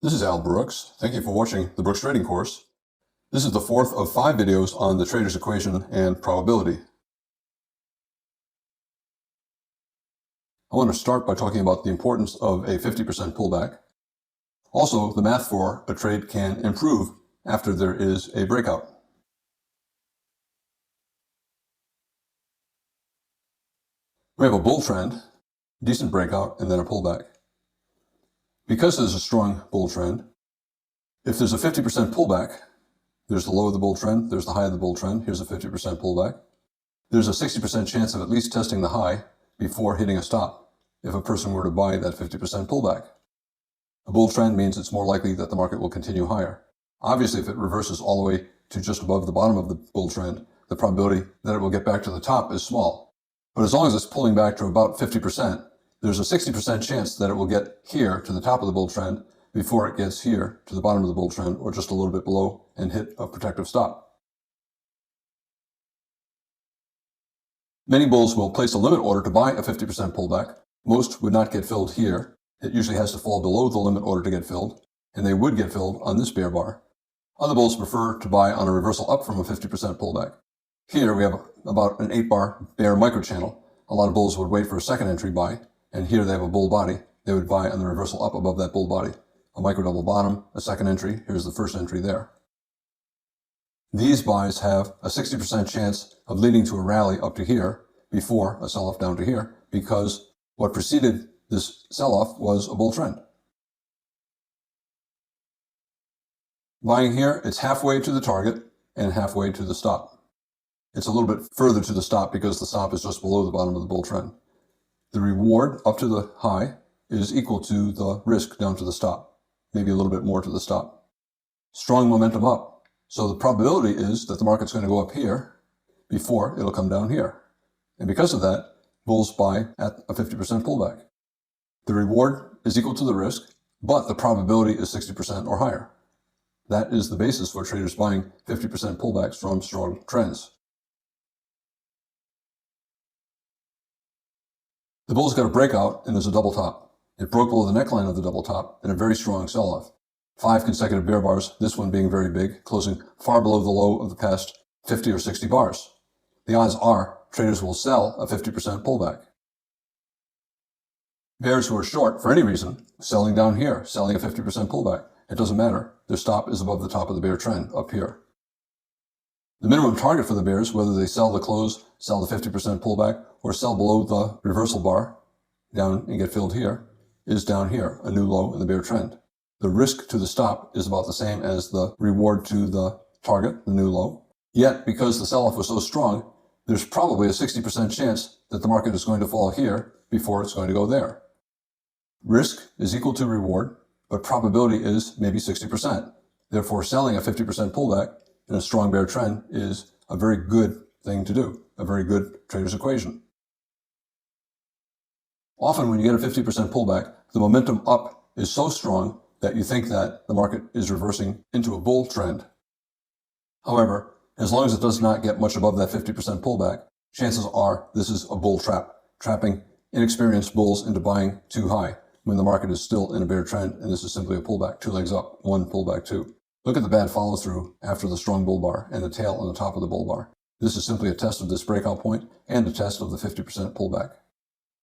This is Al Brooks. Thank you for watching the Brooks Trading Course. This is the fourth of 5 videos on the trader's equation and probability. I want to start by talking about the importance of a 50% pullback. Also, the math for a trade can improve after there is a breakout. We have a bull trend, decent breakout, and then a pullback. Because there's a strong bull trend, if there's a 50% pullback, there's the low of the bull trend, there's the high of the bull trend, here's a 50% pullback. There's a 60% chance of at least testing the high before hitting a stop if a person were to buy that 50% pullback. A bull trend means it's more likely that the market will continue higher. Obviously, if it reverses all the way to just above the bottom of the bull trend, the probability that it will get back to the top is small. But as long as it's pulling back to about 50%, there's a 60% chance that it will get here to the top of the bull trend before it gets here to the bottom of the bull trend or just a little bit below and hit a protective stop. Many bulls will place a limit order to buy a 50% pullback. Most would not get filled here. It usually has to fall below the limit order to get filled, and they would get filled on this bear bar. Other bulls prefer to buy on a reversal up from a 50% pullback. Here we have about an 8-bar bear microchannel. A lot of bulls would wait for a second entry buy, and here they have a bull body. They would buy on the reversal up above that bull body. A micro double bottom, a second entry, here's the first entry there. These buys have a 60% chance of leading to a rally up to here before a sell-off down to here, because what preceded this sell-off was a bull trend. Buying here, it's halfway to the target and halfway to the stop. It's a little bit further to the stop because the stop is just below the bottom of the bull trend. The reward up to the high is equal to the risk down to the stop, maybe a little bit more to the stop. Strong momentum up. So the probability is that the market's going to go up here before it'll come down here. And because of that, bulls buy at a 50% pullback. The reward is equal to the risk, but the probability is 60% or higher. That is the basis for traders buying 50% pullbacks from strong trends. The bulls got a breakout and there's a double top. It broke below the neckline of the double top and a very strong sell-off. 5 consecutive bear bars, this one being very big, closing far below the low of the past 50 or 60 bars. The odds are traders will sell a 50% pullback. Bears who are short for any reason, selling down here, selling a 50% pullback. It doesn't matter. Their stop is above the top of the bear trend up here. The minimum target for the bears, whether they sell the close, sell the 50% pullback, or sell below the reversal bar down and get filled here, is down here, a new low in the bear trend. The risk to the stop is about the same as the reward to the target, the new low. Yet, because the sell-off was so strong, there's probably a 60% chance that the market is going to fall here before it's going to go there. Risk is equal to reward, but probability is maybe 60%. Therefore, selling a 50% pullback in a strong bear trend is a very good thing to do, a very good trader's equation. Often when you get a 50% pullback, the momentum up is so strong that you think that the market is reversing into a bull trend. However, as long as it does not get much above that 50% pullback, chances are this is a bull trap, trapping inexperienced bulls into buying too high when the market is still in a bear trend, and this is simply a pullback, 2 legs up, 1 pullback 2. Look at the bad follow-through after the strong bull bar and the tail on the top of the bull bar. This is simply a test of this breakout point and a test of the 50% pullback.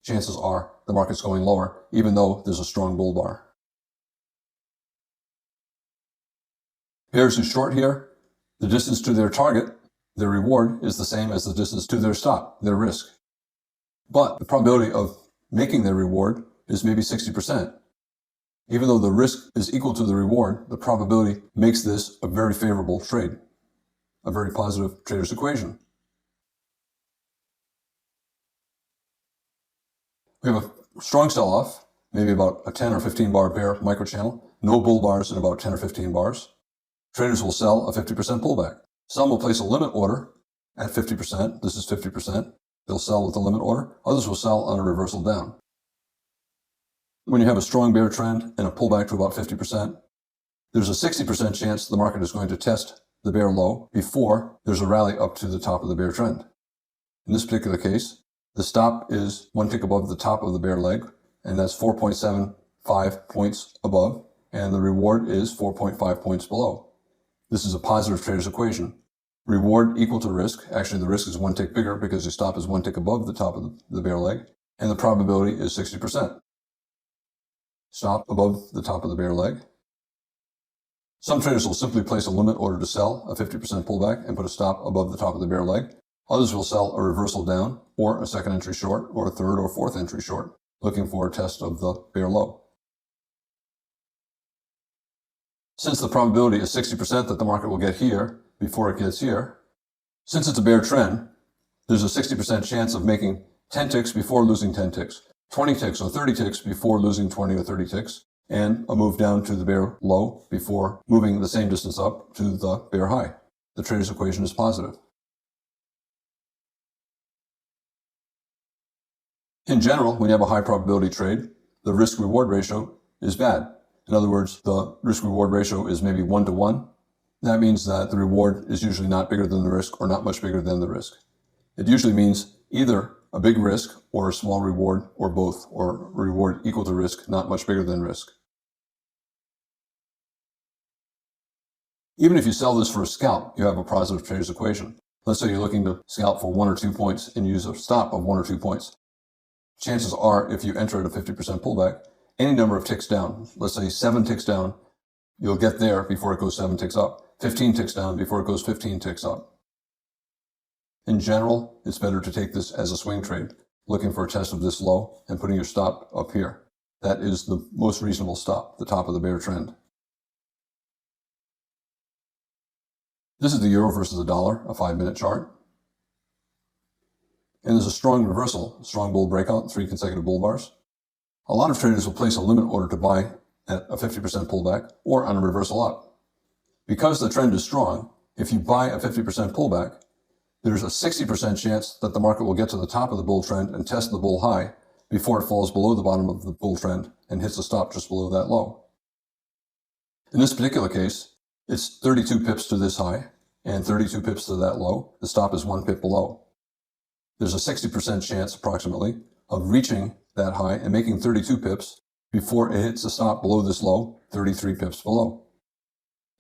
Chances are the market's going lower, even though there's a strong bull bar. Bears who short here, the distance to their target, their reward, is the same as the distance to their stop, their risk. But the probability of making their reward is maybe 60%. Even though the risk is equal to the reward, the probability makes this a very favorable trade, a very positive trader's equation. We have a strong sell-off, maybe about a 10 or 15 bar bear microchannel, no bull bars in about 10 or 15 bars. Traders will sell a 50% pullback. Some will place a limit order at 50%. This is 50%. They'll sell with a limit order. Others will sell on a reversal down. When you have a strong bear trend and a pullback to about 50%, there's a 60% chance the market is going to test the bear low before there's a rally up to the top of the bear trend. In this particular case, the stop is 1 tick above the top of the bear leg, and that's 4.75 points above. and the reward is 4.5 points below. This is a positive trader's equation. Reward equal to risk. Actually, the risk is one tick bigger because the stop is one tick above the top of the bear leg, and the probability is 60%. Stop above the top of the bear leg. Some traders will simply place a limit order to sell a 50% pullback and put a stop above the top of the bear leg. Others will sell a reversal down or a second entry short or a third or fourth entry short, looking for a test of the bear low. Since the probability is 60% that the market will get here before it gets here, since it's a bear trend, there's a 60% chance of making 10 ticks before losing 10 ticks, 20 ticks or 30 ticks before losing 20 or 30 ticks, and a move down to the bear low before moving the same distance up to the bear high. The trader's equation is positive. In general, when you have a high probability trade, the risk-reward ratio is bad. In other words, the risk-reward ratio is maybe 1 to 1. That means that the reward is usually not bigger than the risk or not much bigger than the risk. It usually means either a big risk or a small reward or both, or reward equal to risk, not much bigger than risk. Even if you sell this for a scalp, you have a positive trader's equation. Let's say you're looking to scalp for 1 or 2 points and use a stop of 1 or 2 points. Chances are, if you enter at a 50% pullback, any number of ticks down, let's say 7 ticks down, you'll get there before it goes 7 ticks up. 15 ticks down before it goes 15 ticks up. In general, it's better to take this as a swing trade, looking for a test of this low and putting your stop up here. That is the most reasonable stop, the top of the bear trend. This is the euro versus the dollar, a 5-minute chart. And there's a strong reversal, strong bull breakout, 3 consecutive bull bars. A lot of traders will place a limit order to buy at a 50% pullback or on a reversal up. Because the trend is strong, if you buy a 50% pullback, there's a 60% chance that the market will get to the top of the bull trend and test the bull high before it falls below the bottom of the bull trend and hits a stop just below that low. In this particular case, it's 32 pips to this high and 32 pips to that low. The stop is 1 pip below. There's a 60% chance, approximately, of reaching that high and making 32 pips before it hits a stop below this low, 33 pips below.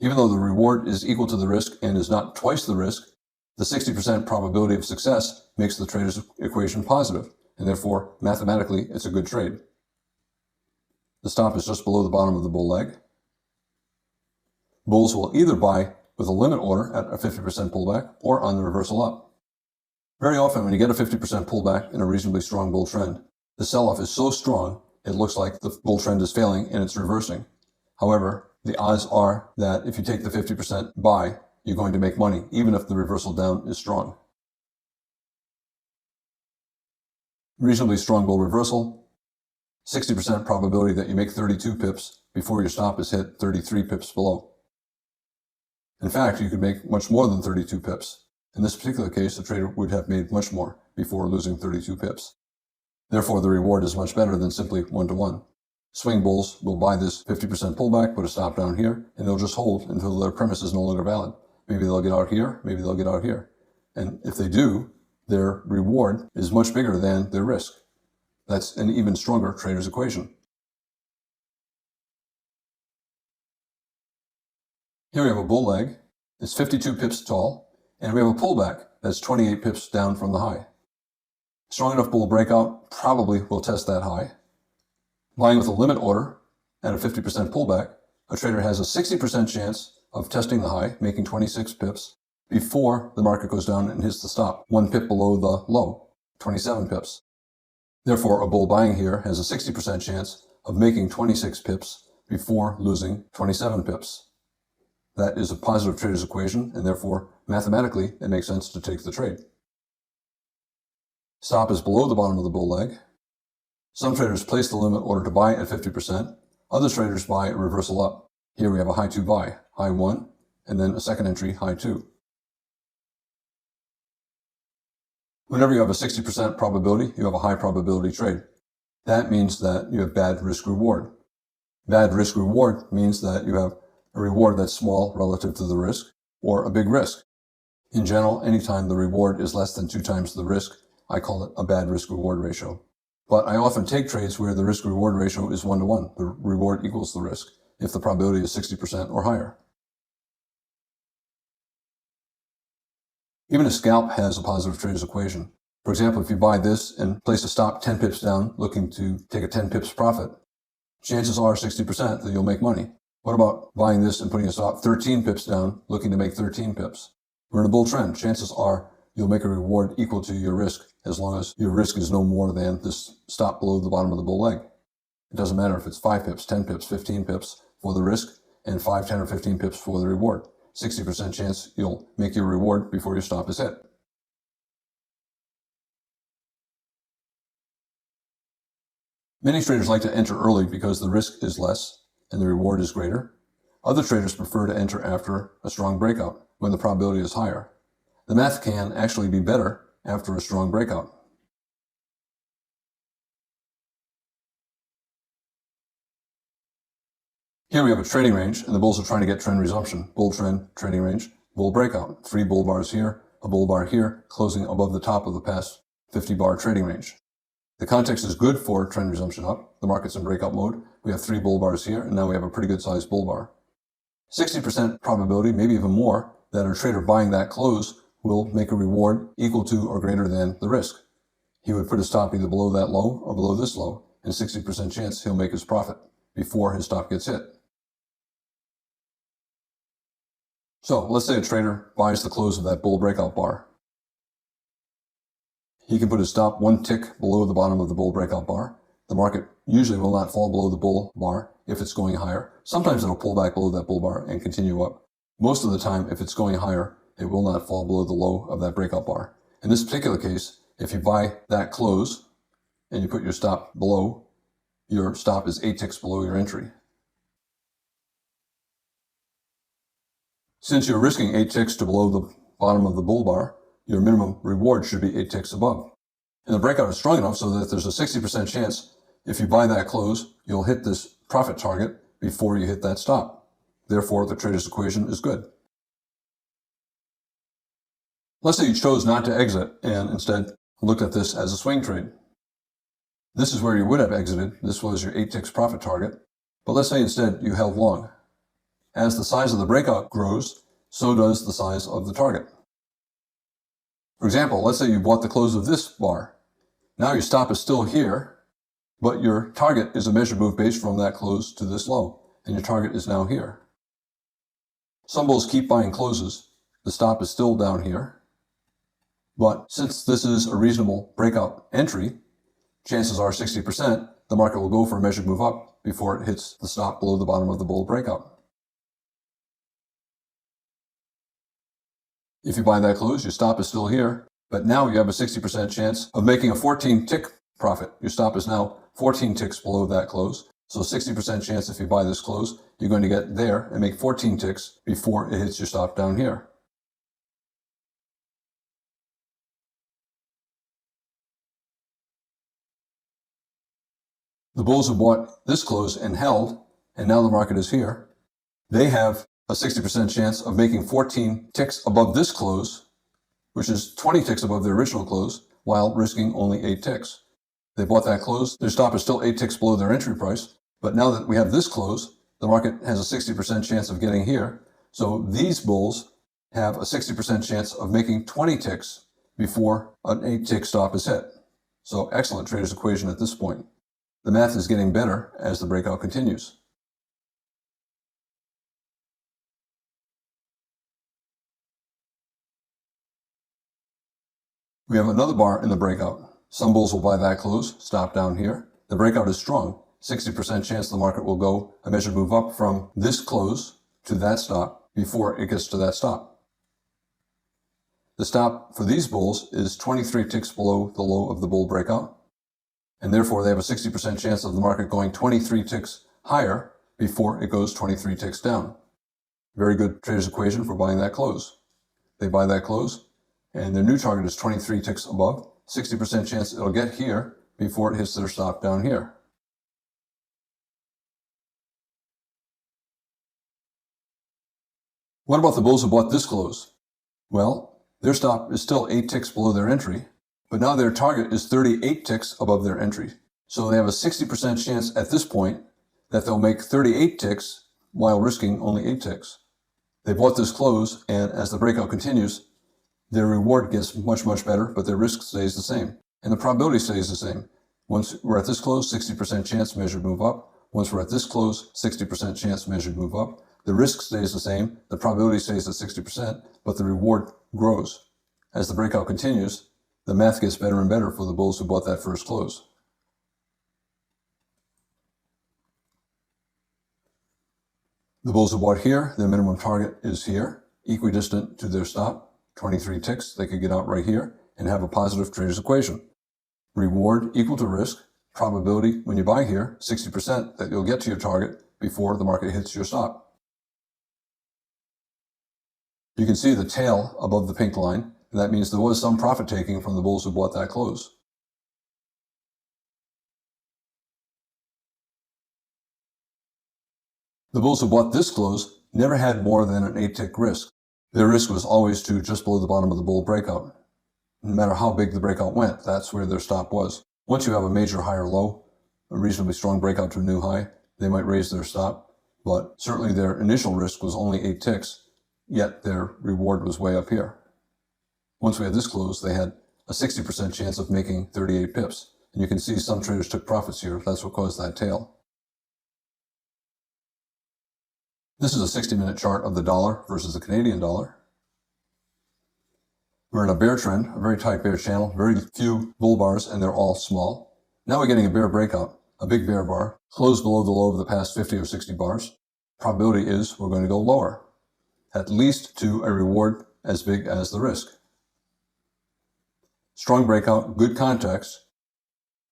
Even though the reward is equal to the risk and is not twice the risk, the 60% probability of success makes the trader's equation positive, and therefore, mathematically, it's a good trade. The stop is just below the bottom of the bull leg. Bulls will either buy with a limit order at a 50% pullback or on the reversal up. Very often, when you get a 50% pullback in a reasonably strong bull trend, the sell-off is so strong, it looks like the bull trend is failing and it's reversing. However, the odds are that if you take the 50% buy, you're going to make money, even if the reversal down is strong. Reasonably strong bull reversal, 60% probability that you make 32 pips before your stop is hit 33 pips below. In fact, you could make much more than 32 pips. In this particular case, the trader would have made much more before losing 32 pips. Therefore, the reward is much better than simply 1 to 1. Swing bulls will buy this 50% pullback, put a stop down here, and they'll just hold until their premise is no longer valid. Maybe they'll get out here, maybe they'll get out here. And if they do, their reward is much bigger than their risk. That's an even stronger trader's equation. Here we have a bull leg. It's 52 pips tall, and we have a pullback that's 28 pips down from the high. Strong enough bull breakout probably will test that high. Buying with a limit order at a 50% pullback, a trader has a 60% chance of testing the high, making 26 pips, before the market goes down and hits the stop, 1 pip below the low, 27 pips. Therefore, a bull buying here has a 60% chance of making 26 pips before losing 27 pips. That is a positive trader's equation, and therefore, mathematically, it makes sense to take the trade. Stop is below the bottom of the bull leg. Some traders place the limit order to buy at 50%. Other traders buy a reversal up. Here we have a high 2 buy, high 1, and then a second entry, high 2. Whenever you have a 60% probability, you have a high probability trade. That means that you have bad risk reward. Bad risk reward means that you have a reward that's small relative to the risk, or a big risk. In general, anytime the reward is less than 2 times the risk, I call it a bad risk-reward ratio. But I often take trades where the risk-reward ratio is 1 to 1. The reward equals the risk. if the probability is 60% or higher. Even a scalp has a positive trader's equation. For example, if you buy this and place a stop 10 pips down looking to take a 10 pips profit, chances are 60% that you'll make money. What about buying this and putting a stop 13 pips down looking to make 13 pips? We're in a bull trend. Chances are you'll make a reward equal to your risk as long as your risk is no more than this stop below the bottom of the bull leg. It doesn't matter if it's 5 pips, 10 pips, 15 pips for the risk and 5, 10, or 15 pips for the reward. 60% chance you'll make your reward before your stop is hit. Many traders like to enter early because the risk is less and the reward is greater. Other traders prefer to enter after a strong breakout when the probability is higher. The math can actually be better after a strong breakout. Here we have a trading range, and the bulls are trying to get trend resumption. Bull trend, trading range, bull breakout. 3 bull bars here, a bull bar here, closing above the top of the past 50-bar trading range. The context is good for trend resumption up. The market's in breakout mode. We have 3 bull bars here, and now we have a pretty good sized bull bar. 60% probability, maybe even more, that a trader buying that close will make a reward equal to or greater than the risk. He would put a stop either below that low or below this low, and 60% chance he'll make his profit before his stop gets hit. So let's say a trader buys the close of that bull breakout bar. He can put his stop 1 tick below the bottom of the bull breakout bar. The market usually will not fall below the bull bar if it's going higher. Sometimes it'll pull back below that bull bar and continue up. Most of the time, if it's going higher, it will not fall below the low of that breakout bar. In this particular case, if you buy that close and you put your stop below, your stop is 8 ticks below your entry. Since you're risking 8 ticks to below the bottom of the bull bar, your minimum reward should be 8 ticks above. And the breakout is strong enough so that there's a 60% chance if you buy that close, you'll hit this profit target before you hit that stop. Therefore, the trader's equation is good. Let's say you chose not to exit and instead looked at this as a swing trade. This is where you would have exited. This was your 8 ticks profit target. But let's say instead you held long. As the size of the breakout grows, so does the size of the target. For example, let's say you bought the close of this bar. Now your stop is still here, but your target is a measured move based from that close to this low, and your target is now here. Some bulls keep buying closes. The stop is still down here. But since this is a reasonable breakout entry, chances are 60% the market will go for a measured move up before it hits the stop below the bottom of the bull breakout. If you buy that close, your stop is still here, but now you have a 60% chance of making a 14-tick profit. Your stop is now 14 ticks below that close. So 60% chance if you buy this close, you're going to get there and make 14 ticks before it hits your stop down here. The bulls who bought this close and held, and now the market is here, they have a 60% chance of making 14 ticks above this close, which is 20 ticks above their original close, while risking only 8 ticks. They bought that close, their stop is still 8 ticks below their entry price, but now that we have this close, the market has a 60% chance of getting here. So these bulls have a 60% chance of making 20 ticks before an 8-tick stop is hit. So excellent trader's equation at this point. The math is getting better as the breakout continues. We have another bar in the breakout. Some bulls will buy that close, stop down here. The breakout is strong. 60% chance the market will go a measured move up from this close to that stop before it gets to that stop. The stop for these bulls is 23 ticks below the low of the bull breakout, and therefore they have a 60% chance of the market going 23 ticks higher before it goes 23 ticks down. Very good trader's equation for buying that close. They buy that close, and their new target is 23 ticks above. 60% chance it'll get here before it hits their stop down here. What about the bulls who bought this close? Well, their stop is still 8 ticks below their entry, but now their target is 38 ticks above their entry. So they have a 60% chance at this point that they'll make 38 ticks while risking only 8 ticks. They bought this close, and as the breakout continues, their reward gets much, much better, but their risk stays the same. And the probability stays the same. Once we're at this close, 60% chance measured move up. Once we're at this close, 60% chance measured move up. The risk stays the same, the probability stays at 60%, but the reward grows. As the breakout continues, the math gets better and better for the bulls who bought that first close. The bulls who bought here, their minimum target is here, equidistant to their stop, 23 ticks. They could get out right here and have a positive trader's equation. Reward equal to risk, probability when you buy here, 60% that you'll get to your target before the market hits your stop. You can see the tail above the pink line, and that means there was some profit taking from the bulls who bought that close. The bulls who bought this close never had more than an 8-tick risk. Their risk was always to just below the bottom of the bull breakout. No matter how big the breakout went, that's where their stop was. Once you have a major high or low, a reasonably strong breakout to a new high, they might raise their stop, but certainly their initial risk was only 8 ticks, yet their reward was way up here. Once we had this close, they had a 60% chance of making 38 pips. And you can see some traders took profits here. That's what caused that tail. This is a 60-minute chart of the dollar versus the Canadian dollar. We're in a bear trend, a very tight bear channel, very few bull bars, and they're all small. Now we're getting a bear breakout, a big bear bar, closed below the low of the past 50 or 60 bars. Probability is we're going to go lower, at least to a reward as big as the risk. Strong breakout, good context.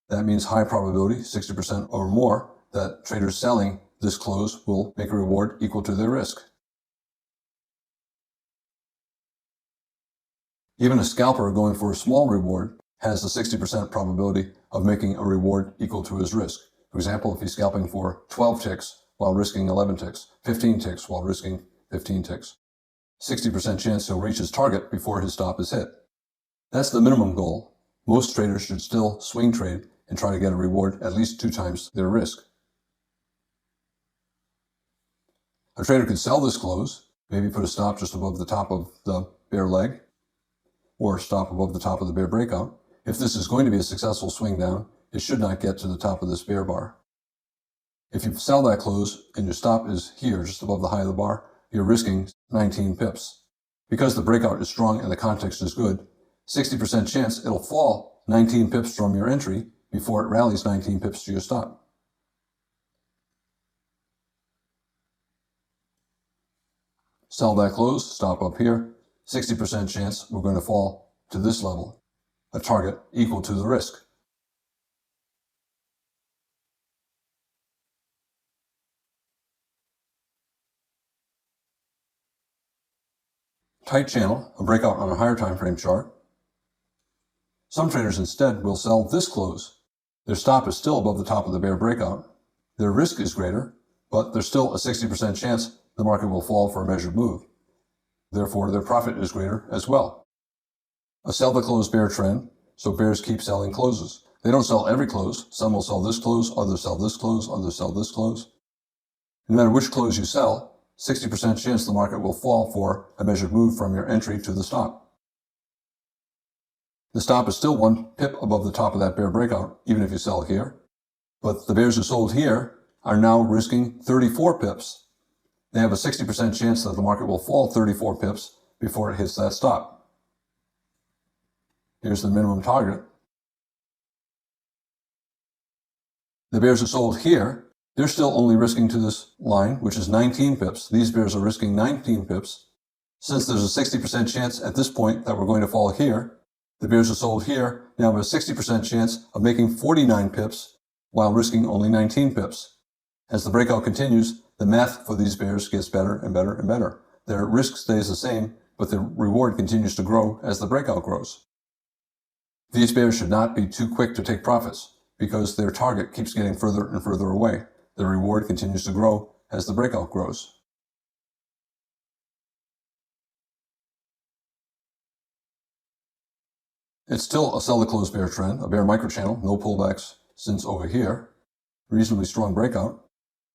That means high probability, 60% or more, that traders selling this close will make a reward equal to their risk. Even a scalper going for a small reward has a 60% probability of making a reward equal to his risk. For example, if he's scalping for 12 ticks while risking 11 ticks, 15 ticks while risking 15 ticks, 60% chance he'll reach his target before his stop is hit. That's the minimum goal. Most traders should still swing trade and try to get a reward at least 2 times their risk. A trader could sell this close, maybe put a stop just above the top of the bear leg, or stop above the top of the bear breakout. If this is going to be a successful swing down, it should not get to the top of this bear bar. If you sell that close and your stop is here, just above the high of the bar, you're risking 19 pips. Because the breakout is strong and the context is good, 60% chance it'll fall 19 pips from your entry before it rallies 19 pips to your stop. Sell that close, stop up here, 60% chance we're going to fall to this level, a target equal to the risk. Tight channel, a breakout on a higher time frame chart. Some traders instead will sell this close. Their stop is still above the top of the bear breakout. Their risk is greater, but there's still a 60% chance the market will fall for a measured move. Therefore, their profit is greater as well. A sell the close bear trend, so bears keep selling closes. They don't sell every close. Some will sell this close, others sell this close, others sell this close. No matter which close you sell, 60% chance the market will fall for a measured move from your entry to the stop. The stop is still 1 pip above the top of that bear breakout, even if you sell here. But the bears who sold here are now risking 34 pips. They have a 60% chance that the market will fall 34 pips before it hits that stop. Here's the minimum target. The bears who sold here, they're still only risking to this line, which is 19 pips. These bears are risking 19 pips. Since there's a 60% chance at this point that we're going to fall here, the bears who sold here now have a 60% chance of making 49 pips while risking only 19 pips. As the breakout continues, the math for these bears gets better and better and better. Their risk stays the same, but their reward continues to grow as the breakout grows. These bears should not be too quick to take profits because their target keeps getting further and further away. The reward continues to grow as the breakout grows. It's still a sell the close bear trend, a bear microchannel, no pullbacks since over here. Reasonably strong breakout.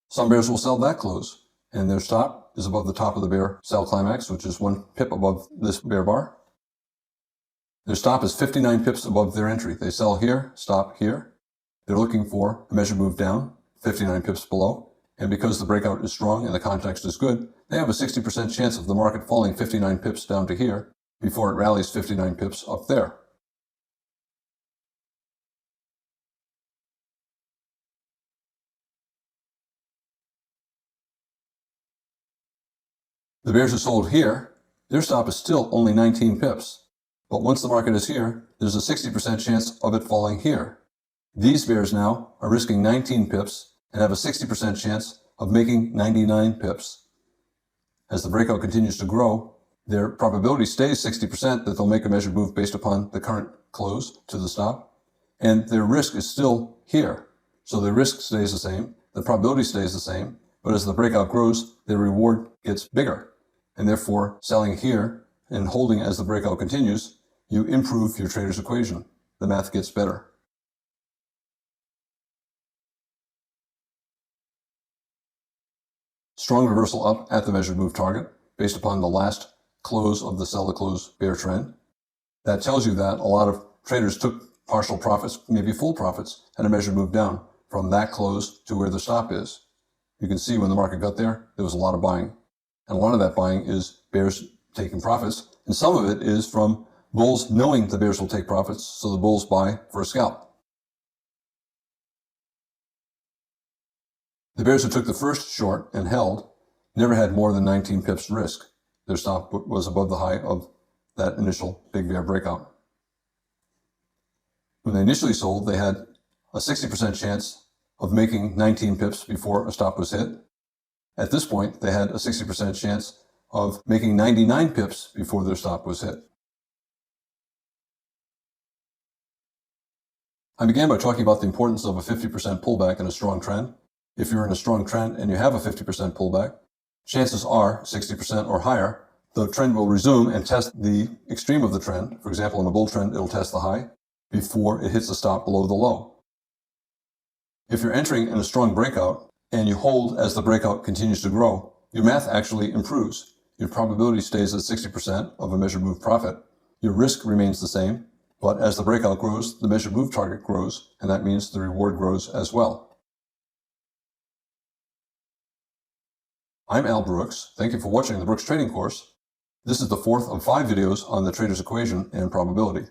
Some bears will sell that close. and their stop is above the top of the bear sell climax, which is 1 pip above this bear bar. Their stop is 59 pips above their entry. They sell here, stop here. They're looking for a measured move down, 59 pips below. And because the breakout is strong and the context is good, they have a 60% chance of the market falling 59 pips down to here before it rallies 59 pips up there. The bears who sold here, their stop is still only 19 pips. But once the market is here, there's a 60% chance of it falling here. These bears now are risking 19 pips and have a 60% chance of making 99 pips. As the breakout continues to grow, their probability stays 60% that they'll make a measured move based upon the current close to the stop, and their risk is still here. So their risk stays the same, the probability stays the same, but as the breakout grows, their reward gets bigger. And therefore, selling here and holding as the breakout continues, you improve your trader's equation. The math gets better. Strong reversal up at the measured move target based upon the last close of the sell to close bear trend. That tells you that a lot of traders took partial profits, maybe full profits, at a measured move down from that close to where the stop is. You can see when the market got there, there was a lot of buying. And a lot of that buying is bears taking profits. And some of it is from bulls knowing the bears will take profits, so the bulls buy for a scalp. The bears who took the first short and held never had more than 19 pips risk. Their stop was above the high of that initial big bear breakout. When they initially sold, they had a 60% chance of making 19 pips before a stop was hit. At this point, they had a 60% chance of making 99 pips before their stop was hit. I began by talking about the importance of a 50% pullback in a strong trend. If you're in a strong trend and you have a 50% pullback, chances are 60% or higher, the trend will resume and test the extreme of the trend. For example, in a bull trend, it'll test the high before it hits the stop below the low. If you're entering in a strong breakout and you hold as the breakout continues to grow, your math actually improves. Your probability stays at 60% of a measured move profit. Your risk remains the same, but as the breakout grows, the measured move target grows, and that means the reward grows as well. I'm Al Brooks. Thank you for watching the Brooks Trading Course. This is the fourth of 5 videos on the trader's equation and probability.